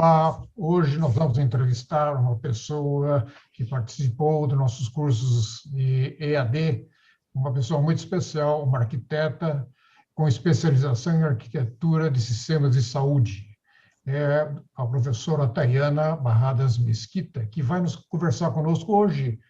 Olá, hoje nós vamos entrevistar uma pessoa que participou dos nossos cursos de EAD, uma pessoa muito especial, uma arquiteta com especialização em arquitetura de sistemas de saúde. É a professora Tayana Barradas Mesquita, que vai nos conversar conosco hoje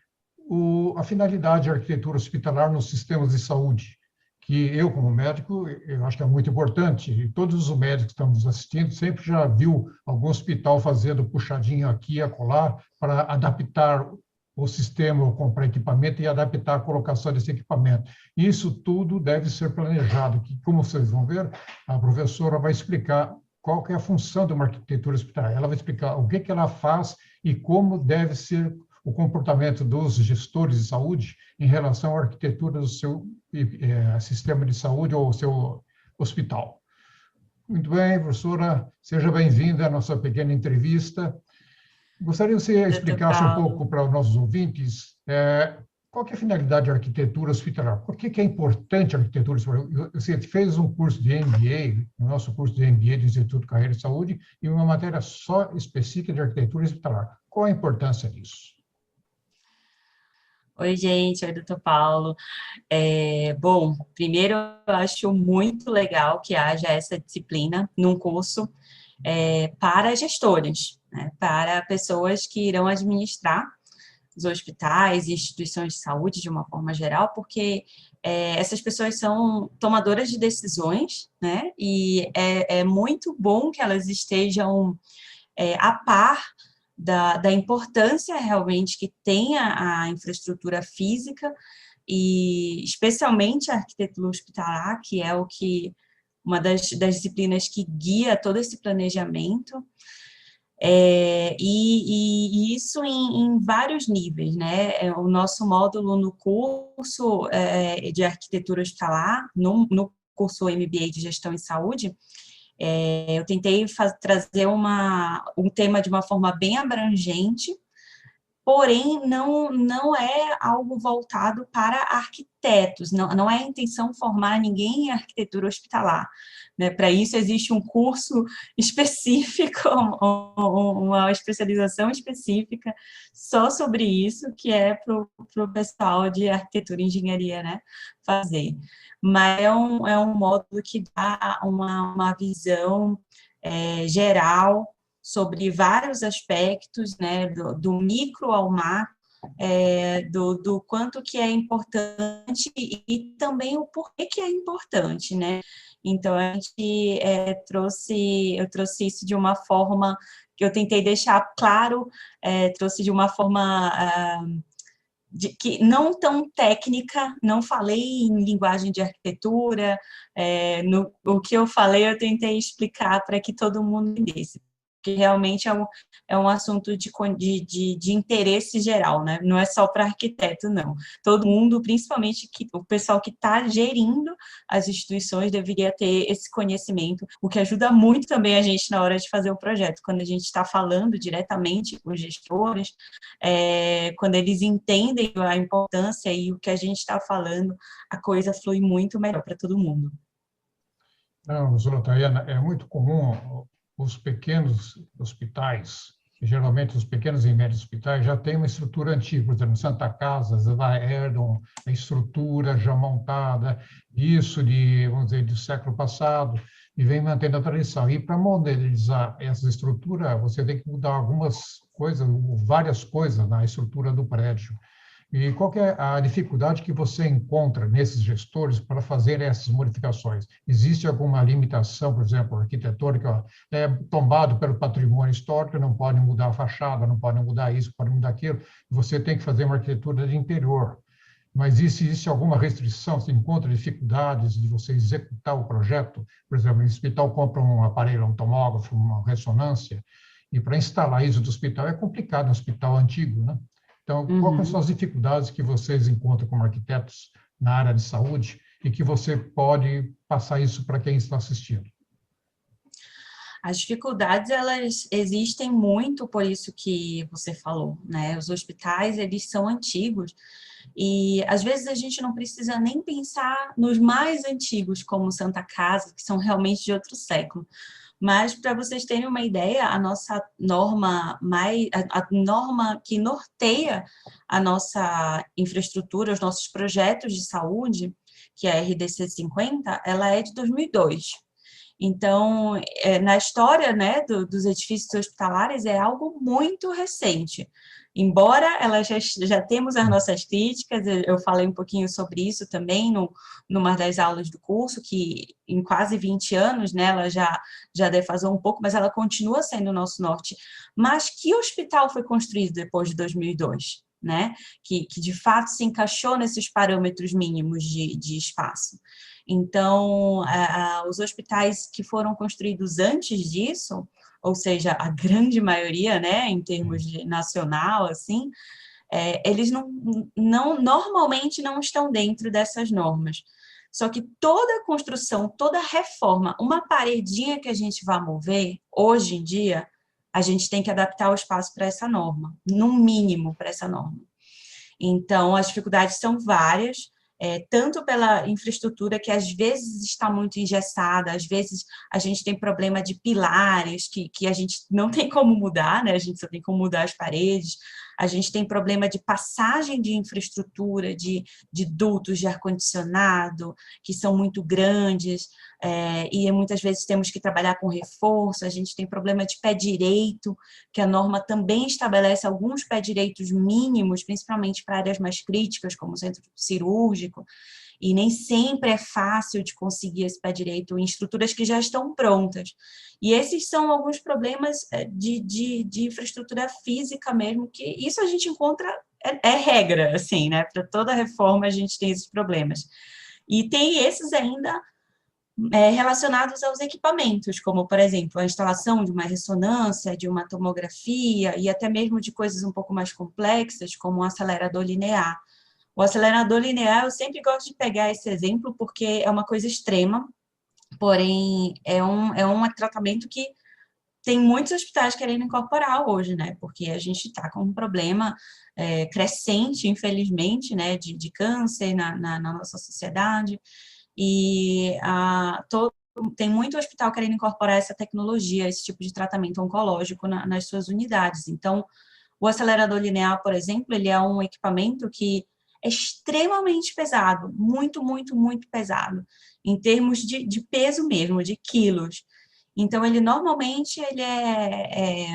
a finalidade da arquitetura hospitalar nos sistemas de saúde, que eu, como médico, eu acho que é muito importante, e todos os médicos que estão nos assistindo sempre já viu algum hospital fazendo puxadinho aqui e acolá para adaptar o sistema, ou comprar equipamento e adaptar a colocação desse equipamento. Isso tudo deve ser planejado, que, como vocês vão ver, a professora vai explicar qual que é a função de uma arquitetura hospitalar. Ela vai explicar o que ela faz e como deve ser o comportamento dos gestores de saúde em relação à arquitetura do seu sistema de saúde ou seu hospital. Muito bem, professora, seja bem-vinda à nossa pequena entrevista. Gostaria que você explicasse um pouco para os nossos ouvintes qual que é a finalidade da arquitetura hospitalar? Por que é importante a arquitetura hospitalar? Você fez um curso de MBA, o nosso curso de MBA do Instituto Carreira de Saúde, e uma matéria só específica de arquitetura hospitalar. Qual a importância disso? Oi, gente. Oi, doutor Paulo. Bom, primeiro, eu acho muito legal que haja essa disciplina num curso para gestores, né, para pessoas que irão administrar os hospitais e instituições de saúde de uma forma geral, porque essas pessoas são tomadoras de decisões, né, e é muito bom que elas estejam a par da importância realmente que tem a infraestrutura física e especialmente a arquitetura hospitalar, que é uma das disciplinas que guia todo esse planejamento, e isso em vários níveis, né? O nosso módulo no curso de arquitetura hospitalar, no curso MBA de Gestão em Saúde, eu tentei trazer um tema de uma forma bem abrangente, porém não é algo voltado para arquitetos, não é a intenção formar ninguém em arquitetura hospitalar, né? Para isso existe um curso específico, uma especialização específica só sobre isso, que é para o pessoal de arquitetura e engenharia, né, fazer. Mas é um módulo que dá uma visão geral sobre vários aspectos, né, do micro ao macro, do quanto que é importante e também o porquê que é importante, né? Então, eu trouxe isso de uma forma que eu tentei deixar claro, trouxe de uma forma que não tão técnica, não falei em linguagem de arquitetura, o que eu falei eu tentei explicar para que todo mundo entendesse, que realmente é um assunto de interesse geral, né? Não é só para arquiteto, não. Todo mundo, principalmente o pessoal que está gerindo as instituições, deveria ter esse conhecimento, o que ajuda muito também a gente na hora de fazer o projeto, quando a gente está falando diretamente com os gestores, quando eles entendem a importância e o que a gente está falando, a coisa flui muito melhor para todo mundo. Não, doutora Tayana, é muito comum os pequenos hospitais, geralmente os pequenos e médios hospitais, já têm uma estrutura antiga, por exemplo, Santa Casa, herdam a estrutura já montada, isso vamos dizer, do século passado, e vem mantendo a tradição. E para modelizar essa estrutura, você tem que mudar algumas coisas, várias coisas na estrutura do prédio. E qual que é a dificuldade que você encontra nesses gestores para fazer essas modificações? Existe alguma limitação, por exemplo, arquitetônica, tombado pelo patrimônio histórico, não pode mudar a fachada, não pode mudar isso, pode mudar aquilo, você tem que fazer uma arquitetura de interior. Mas existe alguma restrição, você encontra dificuldades de você executar o projeto? Por exemplo, o hospital compra um aparelho, um tomógrafo, uma ressonância, e para instalar isso no hospital é complicado, no hospital antigo, né? Então, quais são as dificuldades que vocês encontram como arquitetos na área de saúde e que você pode passar isso para quem está assistindo? As dificuldades, elas existem muito por isso que você falou, né? Os hospitais, eles são antigos e, às vezes, a gente não precisa nem pensar nos mais antigos, como Santa Casa, que são realmente de outro século. Mas, para vocês terem uma ideia, a nossa norma a norma que norteia a nossa infraestrutura, os nossos projetos de saúde, que é a RDC 50, ela é de 2002. Então, na história, né, dos edifícios hospitalares, é algo muito recente. Embora já temos as nossas críticas, eu falei um pouquinho sobre isso também numa das aulas do curso, que em quase 20 anos, né, ela já defasou um pouco, mas ela continua sendo o nosso norte. Mas que hospital foi construído depois de 2002? Né, que de fato se encaixou nesses parâmetros mínimos de espaço. Então, os hospitais que foram construídos antes disso, ou seja, a grande maioria, né, em termos de nacional, assim, eles normalmente não estão dentro dessas normas. Só que toda construção, toda reforma, uma paredinha que a gente vai mover, hoje em dia, a gente tem que adaptar o espaço para essa norma, no mínimo para essa norma. Então, as dificuldades são várias, tanto pela infraestrutura, que às vezes está muito engessada, às vezes a gente tem problema de pilares, que a gente não tem como mudar, né? A gente só tem como mudar as paredes, a gente tem problema de passagem de infraestrutura, de dutos de ar-condicionado, que são muito grandes, e muitas vezes temos que trabalhar com reforço, a gente tem problema de pé direito, que a norma também estabelece alguns pé direitos mínimos, principalmente para áreas mais críticas, como o centro cirúrgico, e nem sempre é fácil de conseguir esse pé direito em estruturas que já estão prontas. E esses são alguns problemas de infraestrutura física mesmo, que isso a gente encontra, é regra, assim, né? Para toda reforma a gente tem esses problemas. E tem esses ainda relacionados aos equipamentos, como, por exemplo, a instalação de uma ressonância, de uma tomografia, e até mesmo de coisas um pouco mais complexas, como um acelerador linear. O acelerador linear, eu sempre gosto de pegar esse exemplo, porque é uma coisa extrema, porém, é um tratamento que tem muitos hospitais querendo incorporar hoje, né? Porque a gente está com um problema crescente, infelizmente, né, de câncer na nossa sociedade, e tem muito hospital querendo incorporar essa tecnologia, esse tipo de tratamento oncológico nas suas unidades. Então, o acelerador linear, por exemplo, ele é um equipamento que é extremamente pesado, muito, muito, muito pesado, em termos de peso mesmo, de quilos. Então, ele normalmente é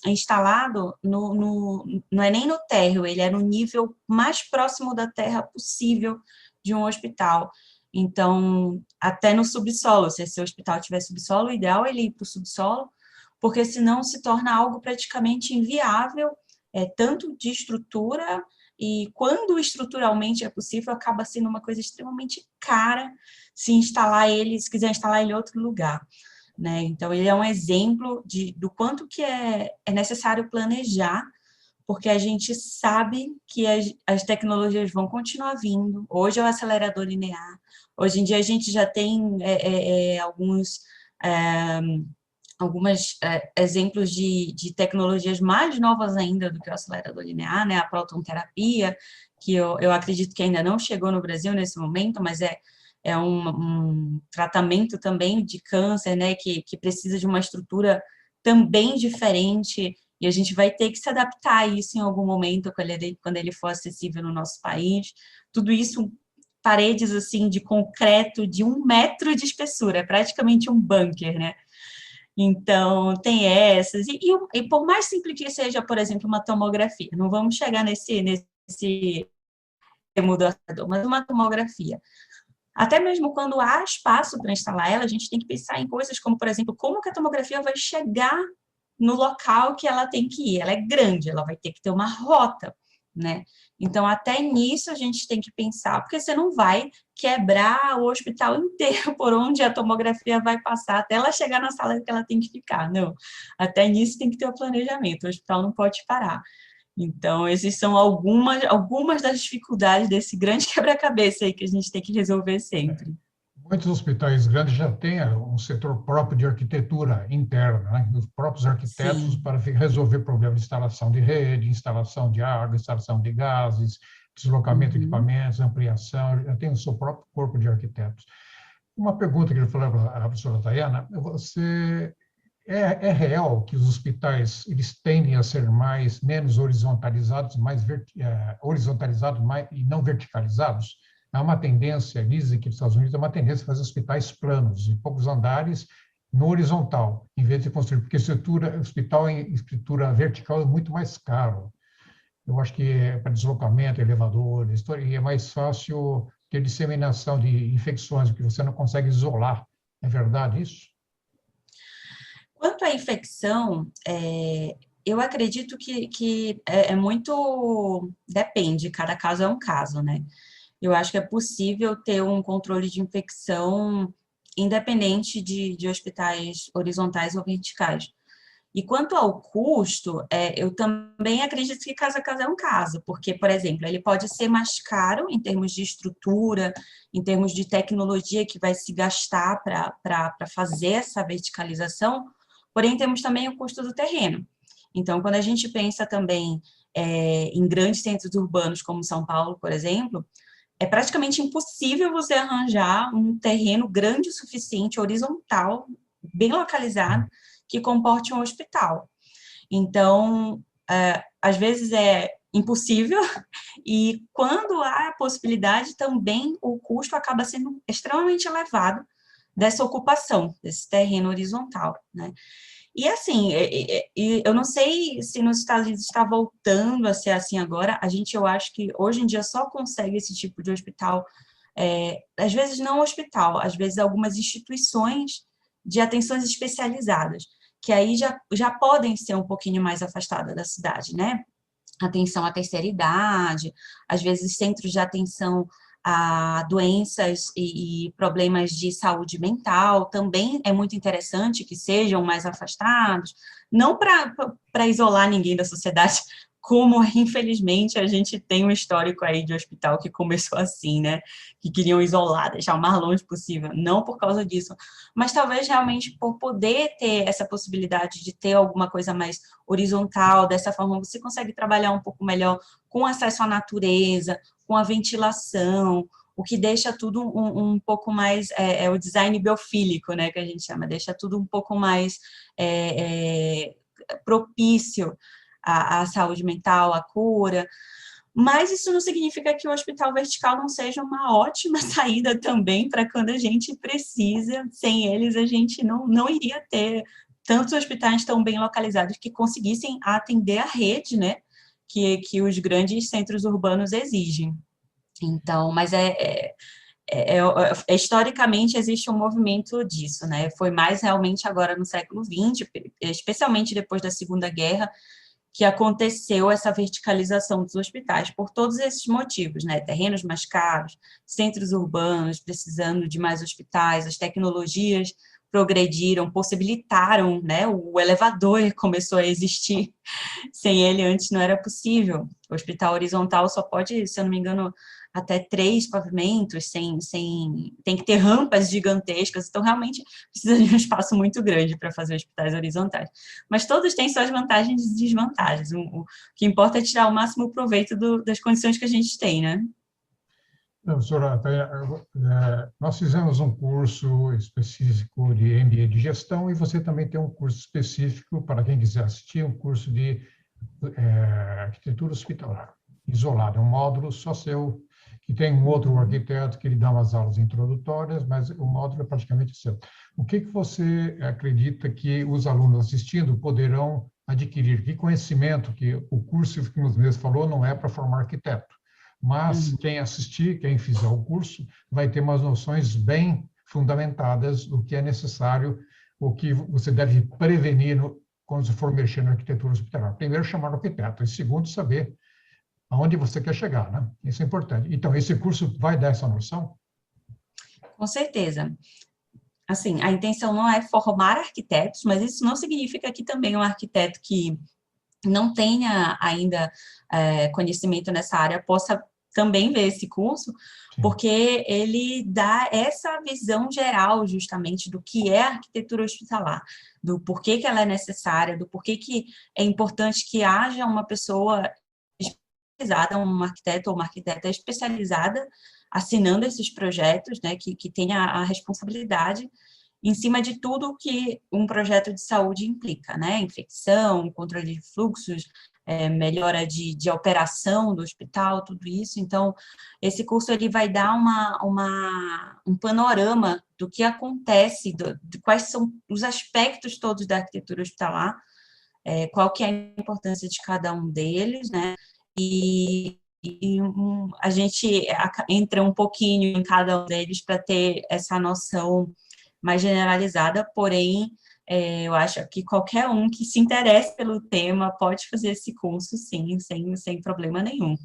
instalado não é nem no térreo, ele é no nível mais próximo da terra possível de um hospital. Então, até no subsolo, se esse hospital tiver subsolo, o ideal é ele ir para o subsolo, porque senão se torna algo praticamente inviável, tanto de estrutura, e quando estruturalmente é possível, acaba sendo uma coisa extremamente cara se quiser instalar ele em outro lugar, né? Então, ele é um exemplo do quanto que é necessário planejar, porque a gente sabe que as tecnologias vão continuar vindo. Hoje é o acelerador linear. Hoje em dia a gente já tem alguns exemplos de tecnologias mais novas ainda do que o acelerador linear, né? A protonterapia, que eu acredito que ainda não chegou no Brasil nesse momento, mas é um tratamento também de câncer, né? Que precisa de uma estrutura também diferente, e a gente vai ter que se adaptar a isso em algum momento, quando ele for acessível no nosso país. Tudo isso, paredes assim de concreto de 1 metro de espessura, é praticamente um bunker, né? Então, tem essas, e por mais simples que seja, por exemplo, uma tomografia, não vamos chegar nesse mudador, mas uma tomografia. Até mesmo quando há espaço para instalar ela, a gente tem que pensar em coisas como, por exemplo, como que a tomografia vai chegar no local que ela tem que ir. Ela é grande, ela vai ter que ter uma rota, né? Então, até nisso a gente tem que pensar, porque você não vai quebrar o hospital inteiro por onde a tomografia vai passar até ela chegar na sala que ela tem que ficar, não. Até nisso tem que ter o planejamento, o hospital não pode parar. Então, essas são algumas das dificuldades desse grande quebra-cabeça aí que a gente tem que resolver sempre. Muitos hospitais grandes já têm um setor próprio de arquitetura interna, né? Os próprios arquitetos Sim. para resolver problemas de instalação de rede, instalação de água, instalação de gases, deslocamento de equipamentos, ampliação, já tem o seu próprio corpo de arquitetos. Uma pergunta que eu falei para a professora Tayana, você É real que os hospitais eles tendem a ser menos horizontalizados, horizontalizados e não verticalizados? Há uma tendência, dizem que nos Estados Unidos há uma tendência a fazer hospitais planos, de poucos andares, no horizontal, em vez de construir, porque hospital em estrutura vertical é muito mais caro. Eu acho que para deslocamento, elevadores, e é mais fácil ter disseminação de infecções, porque você não consegue isolar. É verdade isso? Quanto à infecção, eu acredito que é muito... Depende, cada caso é um caso, né? Eu acho que é possível ter um controle de infecção independente de hospitais horizontais ou verticais. E quanto ao custo, eu também acredito que cada caso é um caso, porque, por exemplo, ele pode ser mais caro em termos de estrutura, em termos de tecnologia que vai se gastar para fazer essa verticalização, porém temos também o custo do terreno. Então, quando a gente pensa também em grandes centros urbanos como São Paulo, por exemplo, é praticamente impossível você arranjar um terreno grande o suficiente, horizontal, bem localizado, que comporte um hospital. Então, às vezes é impossível, e quando há a possibilidade, também o custo acaba sendo extremamente elevado dessa ocupação, desse terreno horizontal, né? E assim, eu não sei se nos Estados Unidos está voltando a ser assim agora, eu acho que hoje em dia só consegue esse tipo de hospital, às vezes não hospital, às vezes algumas instituições de atenções especializadas, que aí já podem ser um pouquinho mais afastadas da cidade, né? Atenção à terceira idade, às vezes centros de atenção a doenças e problemas de saúde mental, também é muito interessante que sejam mais afastados, não para isolar ninguém da sociedade, como infelizmente a gente tem um histórico aí de hospital que começou assim, né, que queriam isolar, deixar o mais longe possível, não por causa disso, mas talvez realmente por poder ter essa possibilidade de ter alguma coisa mais horizontal, dessa forma você consegue trabalhar um pouco melhor com acesso à natureza, com a ventilação, o que deixa tudo um pouco mais, o design biofílico, né, que a gente chama, deixa tudo um pouco mais propício à saúde mental, à cura, mas isso não significa que o hospital vertical não seja uma ótima saída também para quando a gente precisa. Sem eles, a gente não iria ter tantos hospitais tão bem localizados que conseguissem atender a rede, né, que os grandes centros urbanos exigem. Então, mas historicamente existe um movimento disso, né? Foi mais realmente agora no século XX, especialmente depois da Segunda Guerra, que aconteceu essa verticalização dos hospitais, por todos esses motivos, né? Terrenos mais caros, centros urbanos precisando de mais hospitais, as tecnologias progrediram, possibilitaram, né? O elevador começou a existir, sem ele antes não era possível. O hospital horizontal só pode, se eu não me engano, até 3 pavimentos, tem que ter rampas gigantescas, então realmente precisa de um espaço muito grande para fazer hospitais horizontais. Mas todos têm suas vantagens e desvantagens, o que importa é tirar o máximo proveito das condições que a gente tem, né? Professora, nós fizemos um curso específico de MBA de gestão e você também tem um curso específico, para quem quiser assistir, um curso de arquitetura hospitalar, isolado, é um módulo só seu, que tem um outro arquiteto que ele dá umas aulas introdutórias, mas o módulo é praticamente seu. O que você acredita que os alunos assistindo poderão adquirir? Que conhecimento que o curso que nos mesmos falou não é para formar arquiteto, mas quem assistir, quem fizer o curso, vai ter umas noções bem fundamentadas do que é necessário, o que você deve prevenir quando você for mexer na arquitetura hospitalar. Primeiro, chamar o arquiteto, e segundo, saber aonde você quer chegar, né? Isso é importante. Então, esse curso vai dar essa noção? Com certeza. Assim, a intenção não é formar arquitetos, mas isso não significa que também um arquiteto que não tenha ainda conhecimento nessa área possa também ver esse curso, Sim. porque ele dá essa visão geral, justamente, do que é a arquitetura hospitalar, do porquê que ela é necessária, do porquê que é importante que haja uma pessoa especializada, um arquiteto ou uma arquiteta especializada, assinando esses projetos, né, que tenha a responsabilidade em cima de tudo que um projeto de saúde implica, né? Infecção, controle de fluxos, melhora de operação do hospital, tudo isso. Então, esse curso ele vai dar um panorama do que acontece, de quais são os aspectos todos da arquitetura hospitalar, qual que é a importância de cada um deles, né? A gente entra um pouquinho em cada um deles para ter essa noção mais generalizada, porém, eu acho que qualquer um que se interesse pelo tema pode fazer esse curso, sim, sem problema nenhum.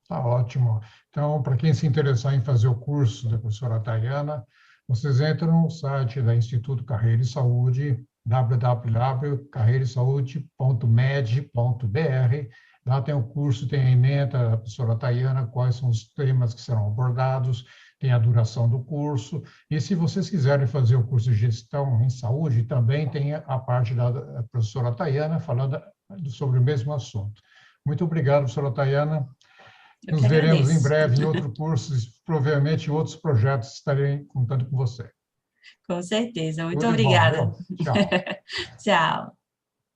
Tá ótimo. Então, para quem se interessar em fazer o curso da professora Tayana, vocês entram no site da Instituto Carreira e Saúde, www.carreiresaude.med.br. Lá tem o curso, tem a ementa da professora Tayana, quais são os temas que serão abordados, tem a duração do curso. E se vocês quiserem fazer o curso de gestão em saúde, também tem a parte da professora Tayana falando sobre o mesmo assunto. Muito obrigado, professora Tayana. Eu Nos que veremos em agradeço. breve em outro curso, provavelmente em outros projetos estarei contando com você. Com certeza. Muito Tudo de bom, obrigada. viu? Tchau. Tchau.